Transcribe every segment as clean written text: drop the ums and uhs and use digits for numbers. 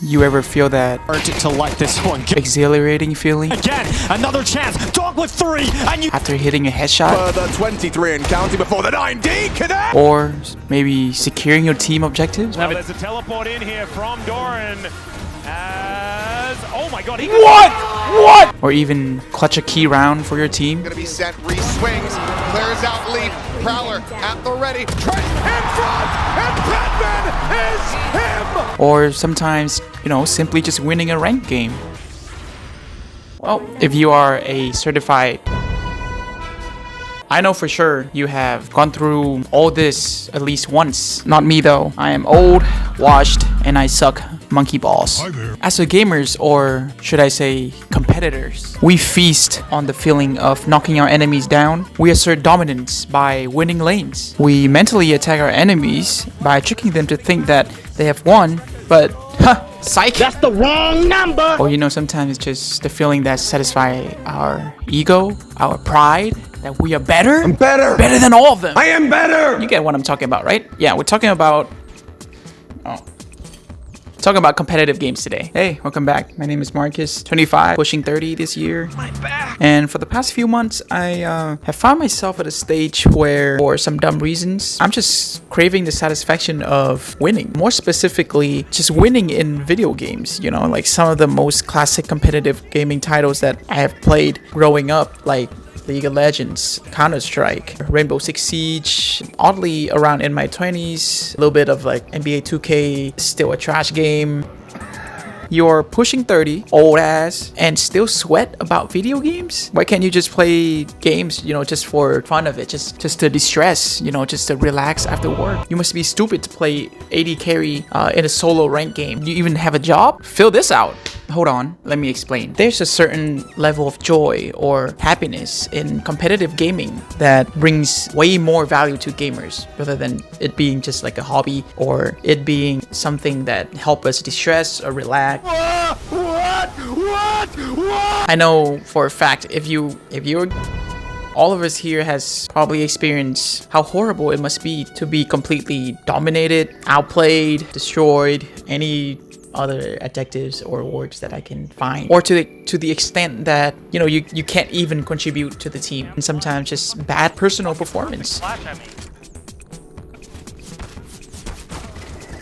You ever feel that Urgent to let this one go. exhilarating feeling Again, another chance. Dog with 3, and you. after hitting a headshot? Further 23 and counting before the 9D connect. Or maybe securing your team objectives? Well, there's a teleport in here from Doran. Oh my god, he What? Or even clutch a key round for your team? Gonna be sent, re-swings, clears out Leaf, Prowler at the ready, Trent in front, and Batman is him! Or sometimes, simply just winning a ranked game. Well, if you are a certified, I know for sure you have gone through all this at least once. Not me though. I am old, washed, and I suck monkey balls. As a gamers, or should I say competitors, we feast on the feeling of knocking our enemies down. We assert dominance by winning lanes. We mentally attack our enemies by tricking them to think that they have won, but psych! That's the wrong number! Or sometimes it's just the feeling that satisfies our ego, our pride, that we are better. I'm better! Better than all of them. I am better! You get what I'm talking about, right? Yeah, we're talking about competitive games today. Hey, welcome back. My name is Marcus, 25, pushing 30 this year. My back! And for the past few months, I have found myself at a stage where, for some dumb reasons, I'm just craving the satisfaction of winning. More specifically, just winning in video games, like some of the most classic competitive gaming titles that I have played growing up, like League of Legends, Counter-Strike, Rainbow Six Siege, oddly around in my 20s, a little bit of like NBA 2K, still a trash game. You're pushing 30, old ass, and still sweat about video games? Why can't you just play games, just for fun of it, just to distress, just to relax after work? You must be stupid to play AD carry in a solo rank game. You even have a job? Fill this out. Hold on, let me explain. There's a certain level of joy or happiness in competitive gaming that brings way more value to gamers rather than it being just like a hobby or it being something that helps us distress or relax. What? I know for a fact if you're all of us here has probably experienced how horrible it must be to be completely dominated, outplayed, destroyed, any other adjectives or words that I can find, or to the extent that you can't even contribute to the team, and sometimes just bad personal performance.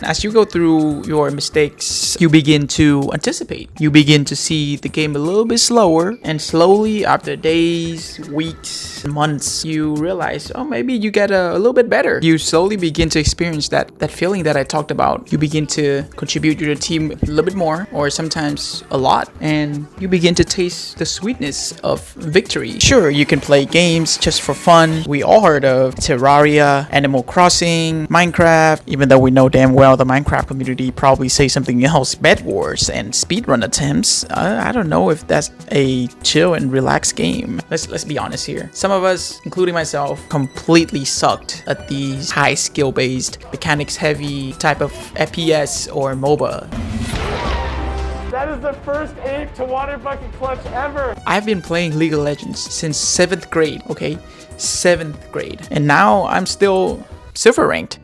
As you go through your mistakes, you begin to anticipate. You begin to see the game a little bit slower, and slowly, after days, weeks, months, you realize, maybe you get a little bit better. You slowly begin to experience that feeling that I talked about. You begin to contribute to your team a little bit more, or sometimes a lot, and you begin to taste the sweetness of victory. Sure, you can play games just for fun. We all heard of Terraria, Animal Crossing, Minecraft, even though we know damn well the Minecraft community probably say something else. Bed Wars and speedrun attempts. I don't know if that's a chill and relaxed game. Let's be honest here. Some of us, including myself, completely sucked at these high skill based, mechanics heavy type of FPS or MOBA. That is the first ape to water bucket clutch ever! I've been playing League of Legends since 7th grade, okay? 7th grade. And now I'm still silver ranked.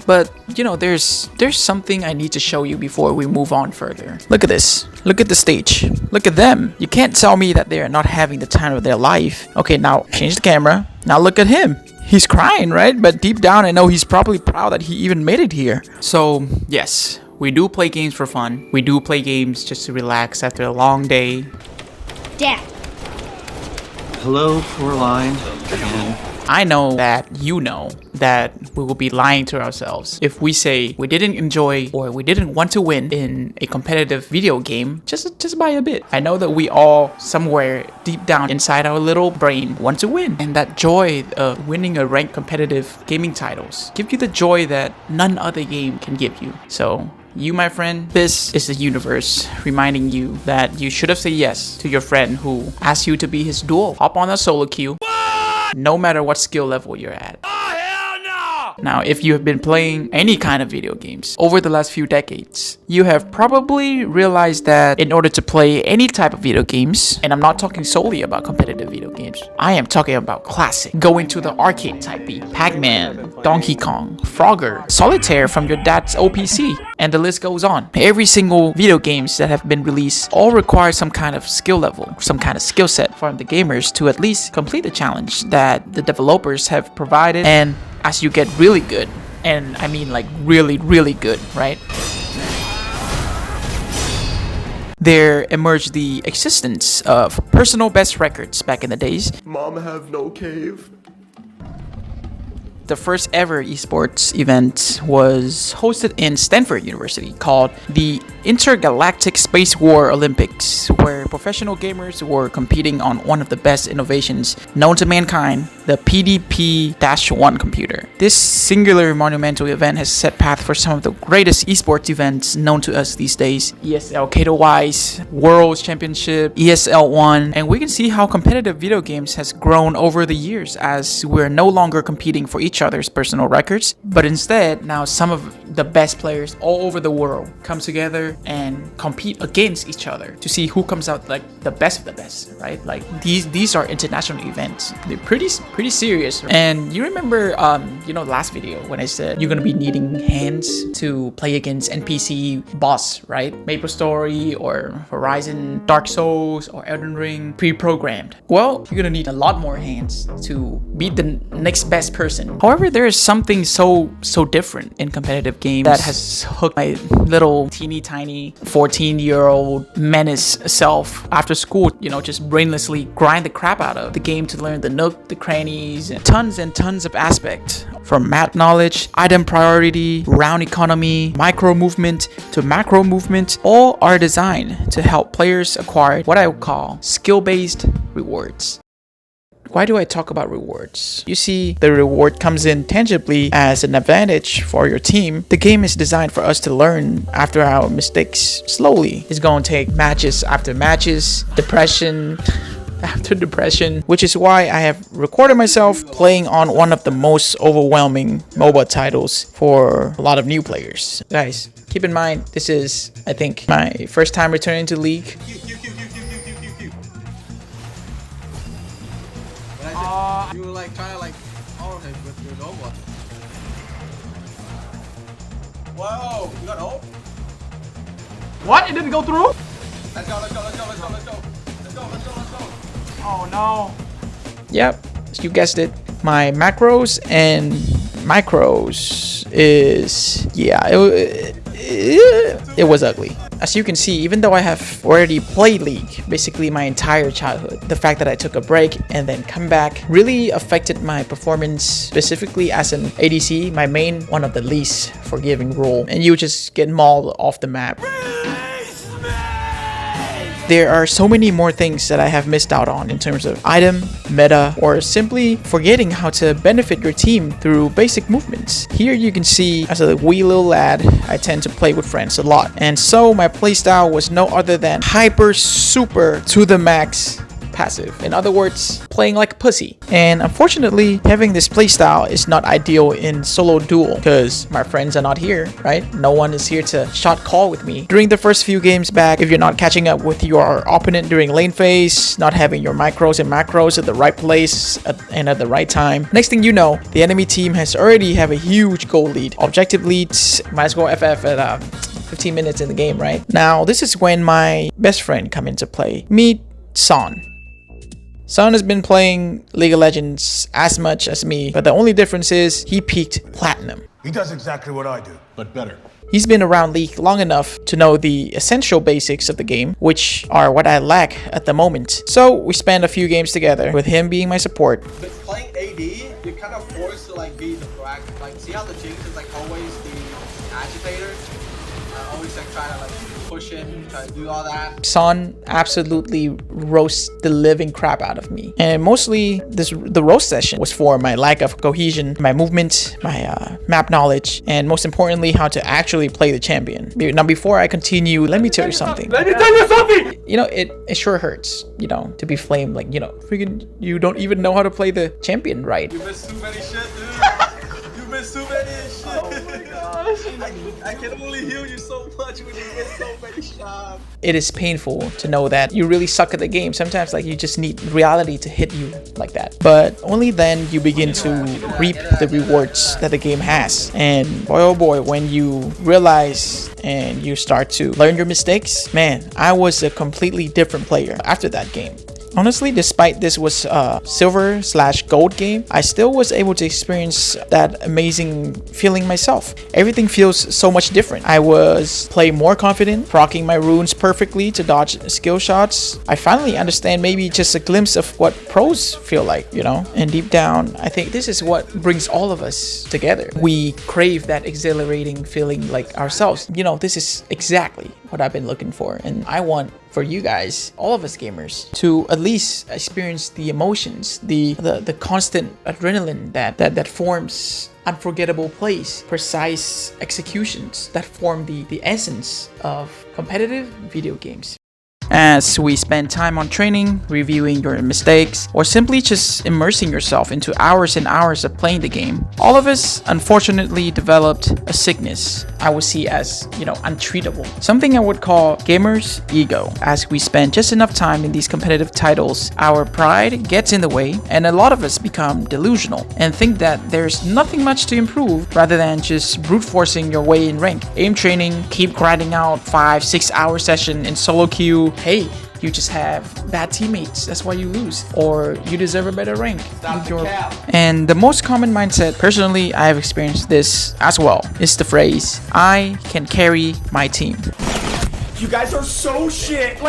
But, there's something I need to show you before we move on further. Look at this. Look at the stage. Look at them. You can't tell me that they're not having the time of their life. Okay, now change the camera. Now look at him. He's crying, right? But deep down, I know he's probably proud that he even made it here. So, yes, we do play games for fun. We do play games just to relax after a long day. Dad. Hello, Coraline. And I know that that we will be lying to ourselves if we say we didn't enjoy or we didn't want to win in a competitive video game just by a bit. I know that we all somewhere deep down inside our little brain want to win, and that joy of winning a ranked competitive gaming titles give you the joy that none other game can give you. So you, my friend, this is the universe reminding you that you should have said yes to your friend who asked you to be his duel. Hop on a solo queue. No matter what skill level you're at. Oh, hell no! Now, if you have been playing any kind of video games over the last few decades, you have probably realized that in order to play any type of video games, and I'm not talking solely about competitive video games, I am talking about classic, going to the arcade type beat, Pac-Man, Donkey Kong, Frogger, Solitaire from your dad's OPC, and the list goes on. Every single video games that have been released all require some kind of skill level, some kind of skill set from the gamers to at least complete the challenge that the developers have provided. And as you get really good, and I mean like really, really good, right? There emerged the existence of personal best records back in the days. Mom have no cave. The first ever esports event was hosted in Stanford University called the Intergalactic Space War Olympics, where professional gamers were competing on one of the best innovations known to mankind, the PDP-1 computer. This singular monumental event has set path for some of the greatest esports events known to us these days. ESL Katowice, Worlds Championship, ESL1, and we can see how competitive video games has grown over the years as we're no longer competing for each other's personal records, but instead now some of the best players all over the world come together and compete against each other to see who comes out like the best of the best, right? Like these are international events. They're pretty serious. And you remember last video when I said you're gonna be needing hands to play against NPC boss, right? MapleStory or Horizon, Dark Souls or Elden Ring pre-programmed. Well, you're gonna need a lot more hands to beat the next best person. However, there is something so different in competitive games that has hooked my little teeny tiny 14-year-old menace self after school, just brainlessly grind the crap out of the game to learn the nook, the crannies, and tons of aspects. From map knowledge, item priority, round economy, micro movement to macro movement, all are designed to help players acquire what I would call skill-based rewards. Why do I talk about rewards? You see, the reward comes in tangibly as an advantage for your team. The game is designed for us to learn after our mistakes slowly. It's going to take matches after matches, depression after depression, which is why I have recorded myself playing on one of the most overwhelming MOBA titles for a lot of new players. Guys, keep in mind, this is, I think, my first time returning to League. You were like trying to like all him with your Nova. Whoa, you got ult? What? It didn't go through? Let's go. Oh no. Yep, you guessed it. My macros and micros is, it was ugly. As you can see, even though I have already played League basically my entire childhood, the fact that I took a break and then come back really affected my performance, specifically as an ADC, my main, one of the least forgiving role, and you just get mauled off the map. There are so many more things that I have missed out on in terms of item, meta, or simply forgetting how to benefit your team through basic movements. Here you can see, as a wee little lad, I tend to play with friends a lot. And so my playstyle was no other than hyper super to the max passive. In other words, playing like a pussy. And unfortunately, having this playstyle is not ideal in solo duel because my friends are not here, right? No one is here to shot call with me. During the first few games back, if you're not catching up with your opponent during lane phase, not having your micros and macros at the right place and at the right time, next thing you know, the enemy team has already have a huge goal lead. Objective leads, might as well FF at 15 minutes in the game, right? Now, this is when my best friend come into play. Meet Son. Son has been playing League of Legends as much as me, but the only difference is he peaked platinum. He does exactly what I do, but better. He's been around League long enough to know the essential basics of the game, which are what I lack at the moment. So we spent a few games together, with him being my support. With playing AD, you're kind of forced to like be the proactive. Like, see how the Jinx is like always the agitator? Always like trying to like push in, try to do all that. Son absolutely roasts the living crap out of me, and mostly the roast session was for my lack of cohesion, my movement, my map knowledge, and most importantly, how to actually play the champion. Now, before I continue, let me tell you something. You know, it sure hurts, to be flamed like, freaking you don't even know how to play the champion right. You missed too many shit, dude. You missed too many shit. Oh my gosh. I can only heal you so much when you get so many shots. It is painful to know that you really suck at the game. Sometimes like you just need reality to hit you like that. But only then you begin to reap the rewards that the game has. And boy oh boy, when you realize and you start to learn your mistakes, man, I was a completely different player after that game. Honestly, despite this was a silver/gold game, I still was able to experience that amazing feeling myself. Everything feels so much different. I was playing more confident, proccing my runes perfectly to dodge skill shots. I finally understand maybe just a glimpse of what pros feel like, you know? And deep down, I think this is what brings all of us together. We crave that exhilarating feeling like ourselves. You know, this is exactly what I've been looking for, and I want for you guys, all of us gamers, to at least experience the emotions, the constant adrenaline that forms unforgettable plays, precise executions that form the essence of competitive video games. As we spend time on training, reviewing your mistakes, or simply just immersing yourself into hours and hours of playing the game, all of us unfortunately developed a sickness I would see as, untreatable. Something I would call gamer's ego. As we spend just enough time in these competitive titles, our pride gets in the way, and a lot of us become delusional and think that there's nothing much to improve rather than just brute forcing your way in rank. Aim training, keep grinding out 5-6 hour session in solo queue. Hey, you just have bad teammates, that's why you lose, or you deserve a better rank. And the most common mindset, personally I have experienced this as well, is the phrase, I can carry my team. You guys are so shit.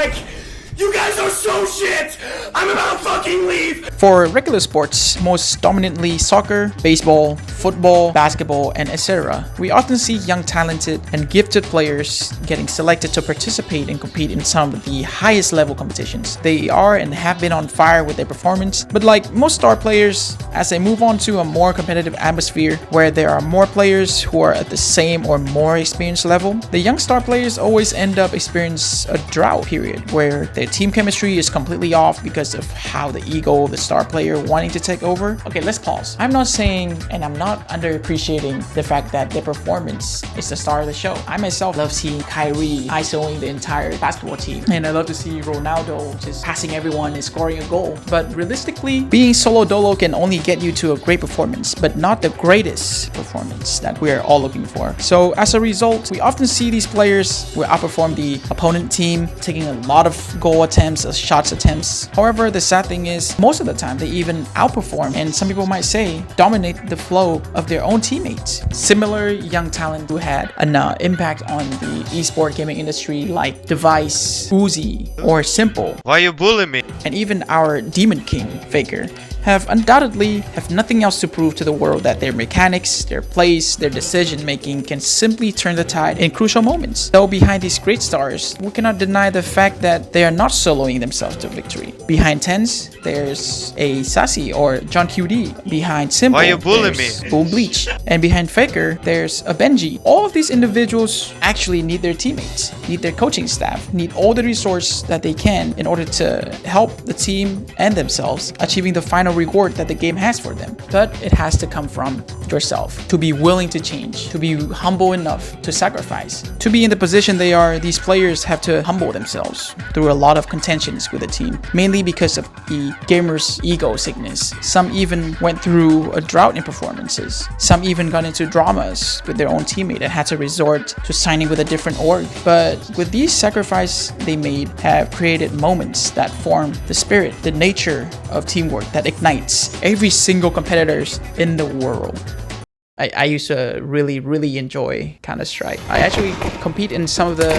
You guys are so shit! I'm about to fucking leave! For regular sports, most dominantly soccer, baseball, football, basketball, and etc., we often see young, talented, and gifted players getting selected to participate and compete in some of the highest level competitions. They are and have been on fire with their performance, but like most star players, as they move on to a more competitive atmosphere where there are more players who are at the same or more experienced level, the young star players always end up experiencing a drought period where their team chemistry is completely off because of how the ego, the star player wanting to take over. Okay, let's pause. I'm not saying and I'm not underappreciating the fact that their performance is the star of the show. I myself love seeing Kyrie ISOing the entire basketball team, and I love to see Ronaldo just passing everyone and scoring a goal. But realistically, being solo dolo can only get you to a great performance, but not the greatest performance that we're all looking for. So as a result, we often see these players will outperform the opponent team, taking a lot of goal attempts, shots attempts. However, the sad thing is, most of the time they even outperform, and some people might say dominate the flow of their own teammates. Similar young talent who had an impact on the esport gaming industry like Device, Uzi, or Simple. Why you bullying me? And even our Demon King, Faker, have undoubtedly nothing else to prove to the world that their mechanics, their plays, their decision making can simply turn the tide in crucial moments. Though behind these great stars, we cannot deny the fact that they are not soloing themselves to victory. Behind Tens, there's a Sassy or John QD. Behind Simple, why you bullying there's me? Boom Bleach. And behind Faker, there's a Benji. All of these individuals actually need their teammates, need their coaching staff, need all the resources that they can in order to help the team and themselves achieving the final reward that the game has for them. But it has to come from yourself, to be willing to change, to be humble enough to sacrifice. To be in the position they are, these players have to humble themselves through a lot of contentions with the team, mainly because of the gamer's ego sickness. Some even went through a drought in performances. Some even got into dramas with their own teammate and had to resort to signing with a different org. But with these sacrifices they made have created moments that form the spirit, the nature of teamwork that ignites every single competitors in the world. I used to really enjoy Counter-Strike. I actually compete in some of the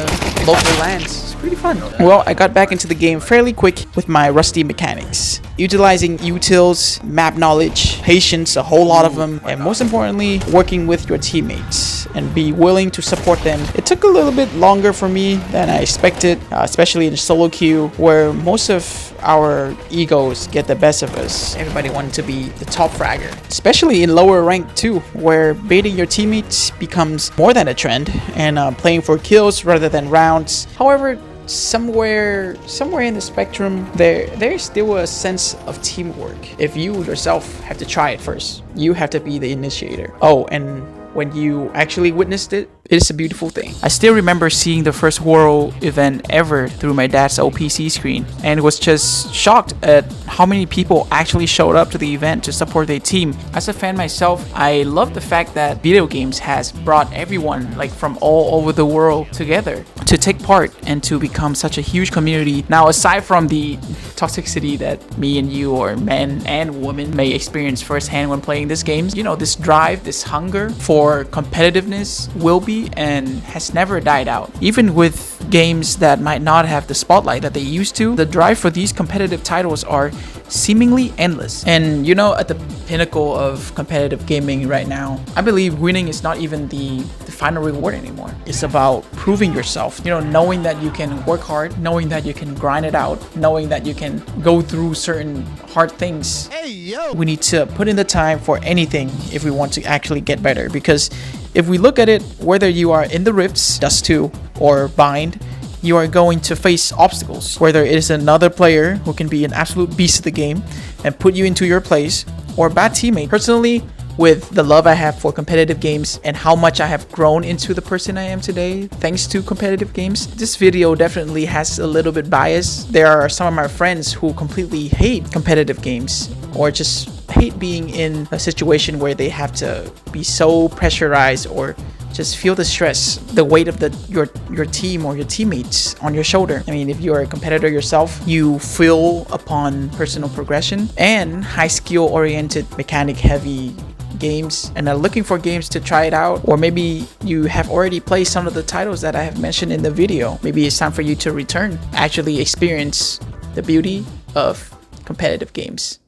local LANs. It's pretty fun. Well, I got back into the game fairly quick with my rusty mechanics, utilizing utils, map knowledge, patience, a whole lot of them, and most importantly, working with your teammates and be willing to support them. It took a little bit longer for me than I expected, especially in the solo queue, where most of our egos get the best of us. Everybody wanted to be the top fragger, especially in lower rank too, where baiting your teammates becomes more than a trend and playing for kills rather than rounds. However, somewhere in the spectrum, there's still a sense of teamwork. If you yourself have to try it first, you have to be the initiator. Oh, and when you actually witnessed it, it's a beautiful thing. I still remember seeing the first World event ever through my dad's OPC screen, and was just shocked at how many people actually showed up to the event to support their team. As a fan myself, I love the fact that video games has brought everyone like from all over the world together to take part and to become such a huge community. Now, aside from the toxicity that me and you, or men and women, may experience firsthand when playing this game, you know, this drive, this hunger for competitiveness will be and has never died out. Even with games that might not have the spotlight that they used to, the drive for these competitive titles are seemingly endless. And you know, at the pinnacle of competitive gaming right now, I believe winning is not even the final reward anymore. It's about proving yourself, you know, knowing that you can work hard, knowing that you can grind it out, knowing that you can go through certain hard things. We need to put in the time for anything if we want to actually get better, because if we look at it, whether you are in the Rifts, Dust 2, or Bind, you are going to face obstacles, whether it is another player who can be an absolute beast of the game and put you into your place, or a bad teammate. Personally, with the love I have for competitive games and how much I have grown into the person I am today thanks to competitive games, this video definitely has a little bit bias. There are some of my friends who completely hate competitive games, or just hate being in a situation where they have to be so pressurized or just feel the stress, the weight of your team or your teammates on your shoulder. I mean, if you're a competitor yourself, you feel upon personal progression and high skill oriented, mechanic heavy games, and are looking for games to try it out. Or maybe you have already played some of the titles that I have mentioned in the video. Maybe it's time for you to return, actually experience the beauty of competitive games.